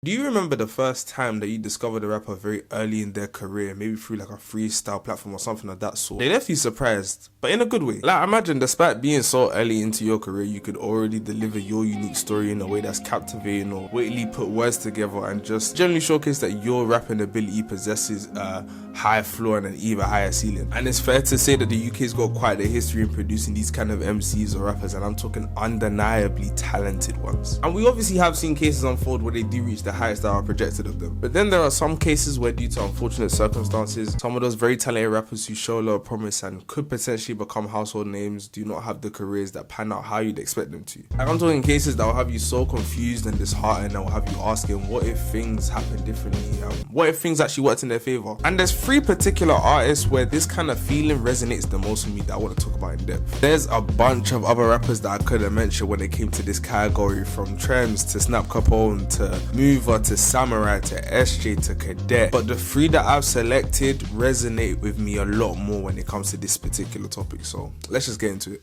Do you remember the first time that you discovered a rapper very early in their career, maybe through like a freestyle platform or something of that sort? They left you surprised, but in a good way. Like, imagine despite being so early into your career, you could already deliver your unique story in a way that's captivating or wittily put words together and just generally showcase that your rapping ability possesses a high floor and an even higher ceiling. And it's fair to say that the UK's got quite a history in producing these kind of MCs or rappers, and I'm talking undeniably talented ones. And we obviously have seen cases unfold where they do reach the highest that are projected of them. But then there are some cases where, due to unfortunate circumstances, some of those very talented rappers who show a lot of promise and could potentially become household names do not have the careers that pan out how you'd expect them to. Like, I'm talking cases that will have you so confused and disheartened and will have you asking, what if things happened differently? What if things actually worked in their favor? And there's 3 particular artists where this kind of feeling resonates the most with me that I want to talk about in depth. There's a bunch of other rappers that I could have mentioned when it came to this category, from Trems to Snap Capone to Mover to Samurai to SJ to Cadet, but the 3 that I've selected resonate with me a lot more when it comes to this particular topic, so let's just get into it.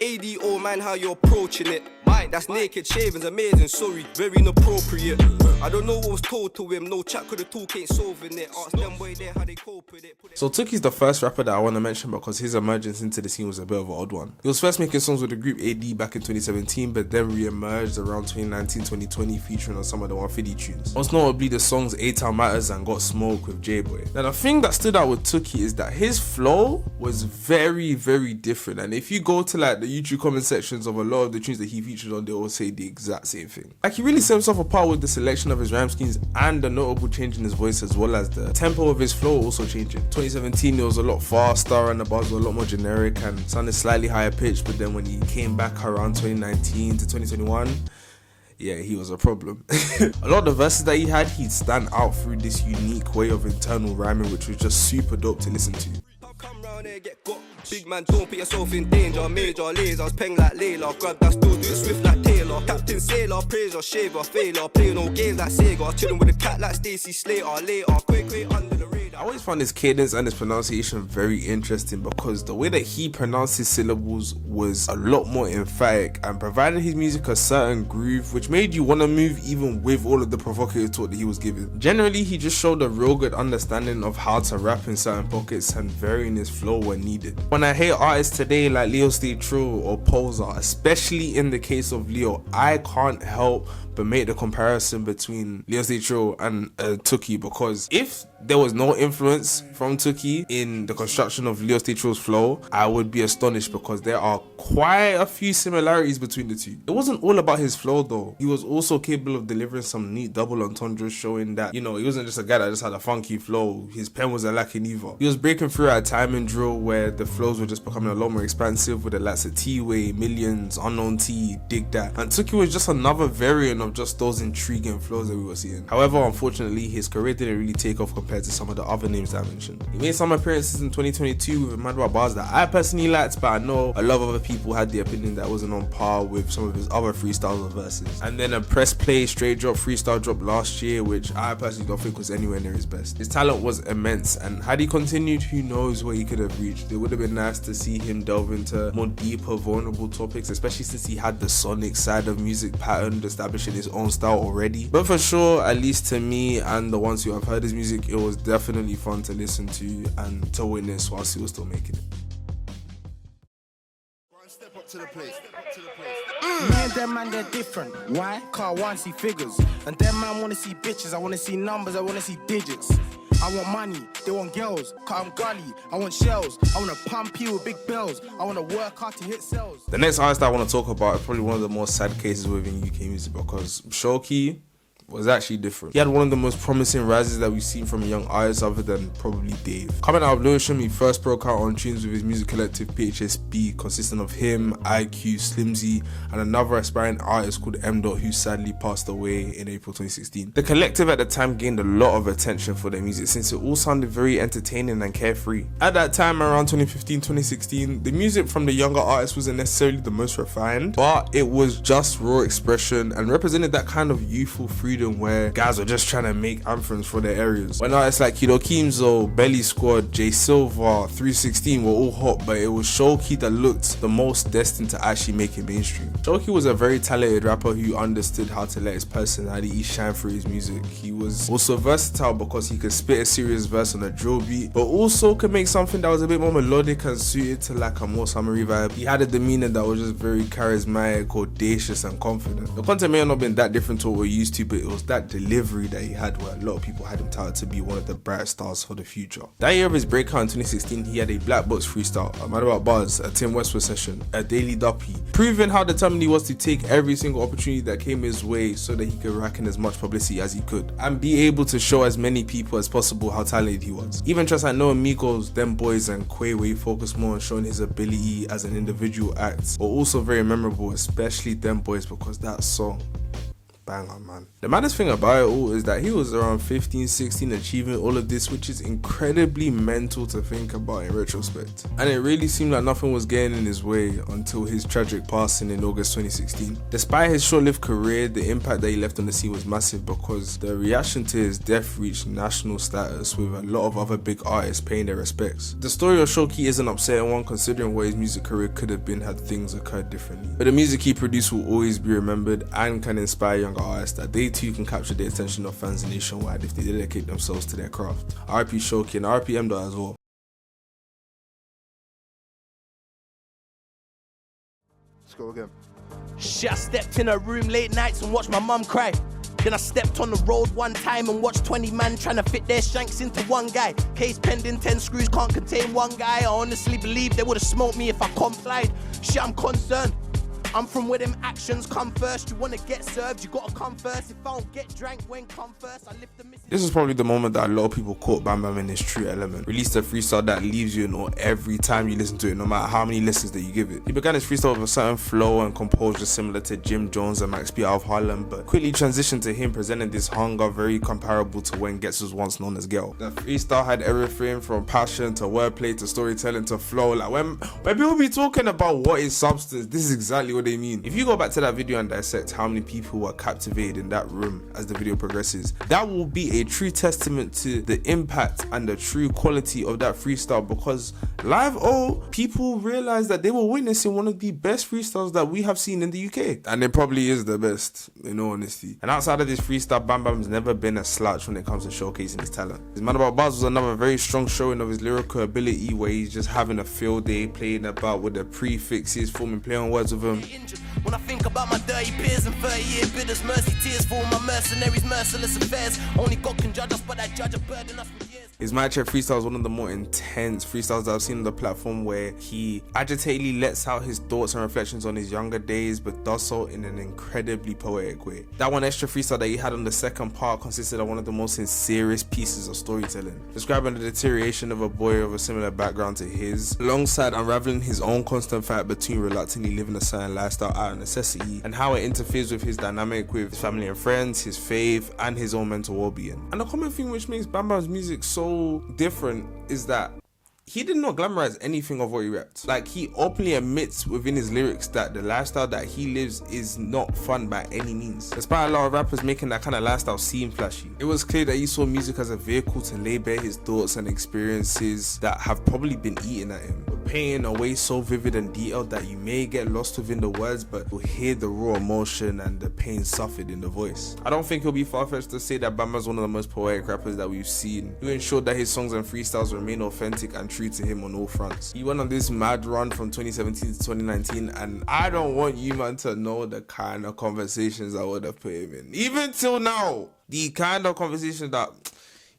ADO man, how you approaching it? Mine, that's naked shavings, amazing, sorry, very inappropriate. I don't know what was told to him, no chat, could the talk ain't solving it. Ask them boy there how they cope with it. So Tookie's the first rapper that I want to mention because his emergence into the scene was a bit of an odd one. He was first making songs with the group AD back in 2017, but then re-emerged around 2019-2020 featuring on some of the 150 tunes. Most notably the songs A-Town Matters and Got Smoke with J-Boy. Now the thing that stood out with Tookie is that his flow was very, very different, and if you go to like the YouTube comment sections of a lot of the tunes that he featured on, they all say the exact same thing. Like, he really set himself apart with the selection of his rhyme schemes and the notable change in his voice, as well as the tempo of his flow also changing. 2017 it was a lot faster and the bars were a lot more generic and sounded slightly higher pitched, but then when he came back around 2019 to 2021, yeah, he was a problem. A lot of the verses that he had, he'd stand out through this unique way of internal rhyming, which was just super dope to listen to. Come round here, get got. Big man, don't put yourself in danger. Major lasers, peng like Layla. Grab that still, do it swift like Taylor. Captain Sailor, praiser, shaver, failure. Play no games like Sega. Chilling with a cat like Stacey Slater. Later, quick, under the radar. I always found his cadence and his pronunciation very interesting because the way that he pronounced his syllables was a lot more emphatic and provided his music a certain groove, which made you want to move even with all of the provocative talk that he was giving. Generally, he just showed a real good understanding of how to rap in certain pockets and varying his flow when needed. When I hear artists today like Leo Stay True or Poser, especially in the case of Leo, I can't help but make the comparison between Leo Stay True and Tookie, because if there was no influence from Tookie in the construction of Leo Stay True's flow, I would be astonished because there are quite a few similarities between the two. It wasn't all about his flow though. He was also capable of delivering some neat double entendres, showing that, you know, he wasn't just a guy that just had a funky flow. His pen wasn't lacking either. He was breaking through at a time in drill where the flows were just becoming a lot more expansive with the likes of T-Way, Millions, Unknown T, Dig That. And Tookie was just another variant of just those intriguing flows that we were seeing. However, unfortunately, his career didn't really take off compared to some of the other names that I mentioned. He made some appearances in 2022 with mad bars that I personally liked, but I know a lot of other people had the opinion that wasn't on par with some of his other freestyles or verses. And then a press play straight drop freestyle drop last year, which I personally don't think was anywhere near his best. His talent was immense, and had he continued, who knows where he could have reached. It would have been nice to see him delve into more deeper, vulnerable topics, especially since he had the sonic side of music pattern establishing his own style already. But for sure, at least to me and the ones who have heard his music, it was definitely fun to listen to and to witness whilst he was still making it. Step up to the plate. Me and them man, they're different. Why? Cause I want to see figures. And them man wanna see bitches. I wanna see numbers, I wanna see digits. I want money, they want girls, cause I'm gully. I want shells, I wanna pump you with big bells. I wanna work hard to hit sales. The next artist I want to talk about is probably one of the more sad cases within UK music, because Shoki was actually different. He had one of the most promising rises that we've seen from a young artist other than probably Dave. Coming out of Lewisham, he first broke out on tunes with his music collective PHSB, consisting of him, IQ, Slimzy, and another aspiring artist called M. who sadly passed away in April 2016. The collective at the time gained a lot of attention for their music since it all sounded very entertaining and carefree. At that time, around 2015-2016, the music from the younger artists wasn't necessarily the most refined, but it was just raw expression and represented that kind of youthful freedom freedom where guys were just trying to make anthems for their areas. When artists like Kido Keemzo, Belly Squad, J Silva, 316 were all hot, but it was Shoki that looked the most destined to actually make it mainstream. Shoki was a very talented rapper who understood how to let his personality shine through his music. He was also versatile because he could spit a serious verse on a drill beat, but also could make something that was a bit more melodic and suited to like a more summery vibe. He had a demeanor that was just very charismatic, audacious and confident. The content may have not been that different to what we're used to, but it was that delivery that he had where a lot of people had him touted to be one of the bright stars for the future. That year of his breakout in 2016, he had a Black Box freestyle, a Mad About Bars, a Tim Westwood session, a Daily Duppy, proving how determined he was to take every single opportunity that came his way so that he could rack in as much publicity as he could and be able to show as many people as possible how talented he was. Even tracks like No Amigos, Them Boys and Quay, where he focused more on showing his ability as an individual act, were also very memorable, especially Them Boys, because that song, bang on, man. The maddest thing about it all is that he was around 15, 16 achieving all of this, which is incredibly mental to think about in retrospect. And it really seemed like nothing was getting in his way until his tragic passing in August 2016. Despite his short-lived career, the impact that he left on the scene was massive because the reaction to his death reached national status, with a lot of other big artists paying their respects. The story of Shoki is an upsetting one considering what his music career could have been had things occurred differently. But the music he produced will always be remembered and can inspire young artists that they too can capture the attention of fans nationwide if they dedicate themselves to their craft. RP Shoki and RP M.Dot as well. Let's go again. Shit, I stepped in a room late nights and watched my mum cry. Then I stepped on the road one time and watched 20 man trying to fit their shanks into one guy. Case pending, 10 screws can't contain one guy. I honestly believe they would have smoked me if I complied. Shit, I'm concerned. I'm from where them actions come first. You wanna get served, you gotta come first. If I don't get drank when come first, I lift the missing. This is probably the moment that a lot of people caught Bam Bam in his true element. Released a freestyle that leaves you in awe every time you listen to it, no matter how many listens that you give it. He began his freestyle with a certain flow and composure similar to Jim Jones and Max B out of Harlem, but quickly transitioned to him presenting this hunger very comparable to when Gets was once known as Ghetto. The freestyle had everything from passion to wordplay to storytelling to flow. Like when people be talking about what is substance, this is exactly what they mean. If you go back to that video and dissect how many people were captivated in that room as the video progresses, that will be a true testament to the impact and the true quality of that freestyle, because live people realized that they were witnessing one of the best freestyles that we have seen in the UK, and it probably is the best in all honesty. And outside of this freestyle, Bam Bam's never been a slouch when it comes to showcasing his talent. His Man About Bars was another very strong showing of his lyrical ability, where he's just having a field day playing about with the prefixes, forming play on words with them. When I think about my dirty peers and 30-year bidders, mercy tears for all my mercenaries, merciless affairs. Only God can judge us, but that judge a burden us for years. His Mic Check freestyle is one of the more intense freestyles that I've seen on the platform, where he agitatedly lets out his thoughts and reflections on his younger days, but does so in an incredibly poetic way. That one extra freestyle that he had on the second part consisted of one of the most sincerest pieces of storytelling, describing the deterioration of a boy of a similar background to his, alongside unraveling his own constant fight between reluctantly living a certain lifestyle out of necessity, and how it interferes with his dynamic with his family and friends, his faith, and his own mental well-being. And the common thing which makes Bam Bam's music so different is that he did not glamorize anything of what he rapped. Like, he openly admits within his lyrics that the lifestyle that he lives is not fun by any means, despite a lot of rappers making that kind of lifestyle seem flashy. It was clear that he saw music as a vehicle to lay bare his thoughts and experiences that have probably been eaten at him, but painting a way so vivid and detailed that you may get lost within the words, but you'll hear the raw emotion and the pain suffered in the voice. I don't think it'll be far-fetched to say that Bam is one of the most poetic rappers that we've seen, who ensured that his songs and freestyles remain authentic and true to him on all fronts. He went on this mad run from 2017 to 2019, and I don't want you man to know the kind of conversations I would have put him in. Even till now, the kind of conversations that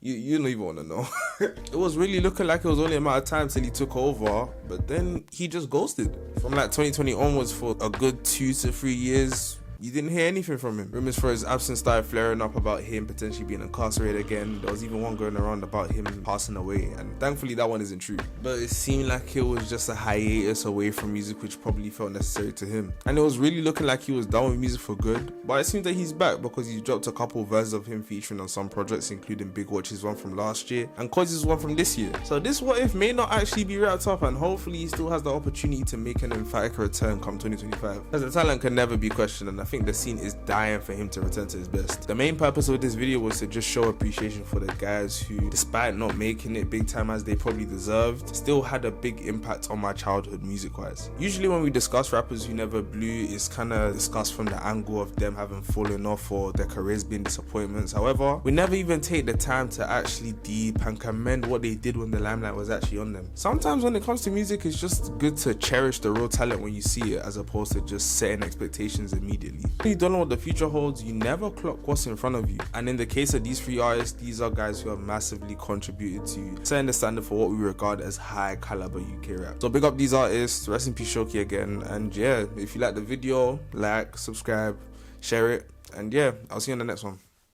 you don't even want to know. It was really looking like it was only a matter of time till he took over, but then he just ghosted. From like 2020 onwards, for a good 2 to 3 years, you didn't hear anything from him. Rumors for his absence started flaring up about him potentially being incarcerated again. There was even one going around about him passing away, and thankfully that one isn't true. But it seemed like it was just a hiatus away from music, which probably felt necessary to him. And it was really looking like he was done with music for good. But it seems that he's back, because he's dropped a couple of verses of him featuring on some projects, including Big Watch's one from last year and Kozzy's one from this year. So this What If may not actually be wrapped up, and hopefully he still has the opportunity to make an emphatic return come 2025, as the talent can never be questioned. And I think think the scene is dying for him to return to his best. The main purpose of this video was to just show appreciation for the guys who, despite not making it big time as they probably deserved, still had a big impact on my childhood music wise. Usually when we discuss rappers who never blew, it's kind of discussed from the angle of them having fallen off or their careers being disappointments. However, we never even take the time to actually deep and commend what they did when the limelight was actually on them. Sometimes when it comes to music, it's just good to cherish the real talent when you see it, as opposed to just setting expectations immediately. When you don't know what the future holds, you never clock what's in front of you. And in the case of these three artists, these are guys who have massively contributed to setting the standard for what we regard as high caliber UK rap. So big up these artists, rest in peace Shoki again, and yeah, if you like the video, like, subscribe, share it, and yeah, I'll see you on the next one.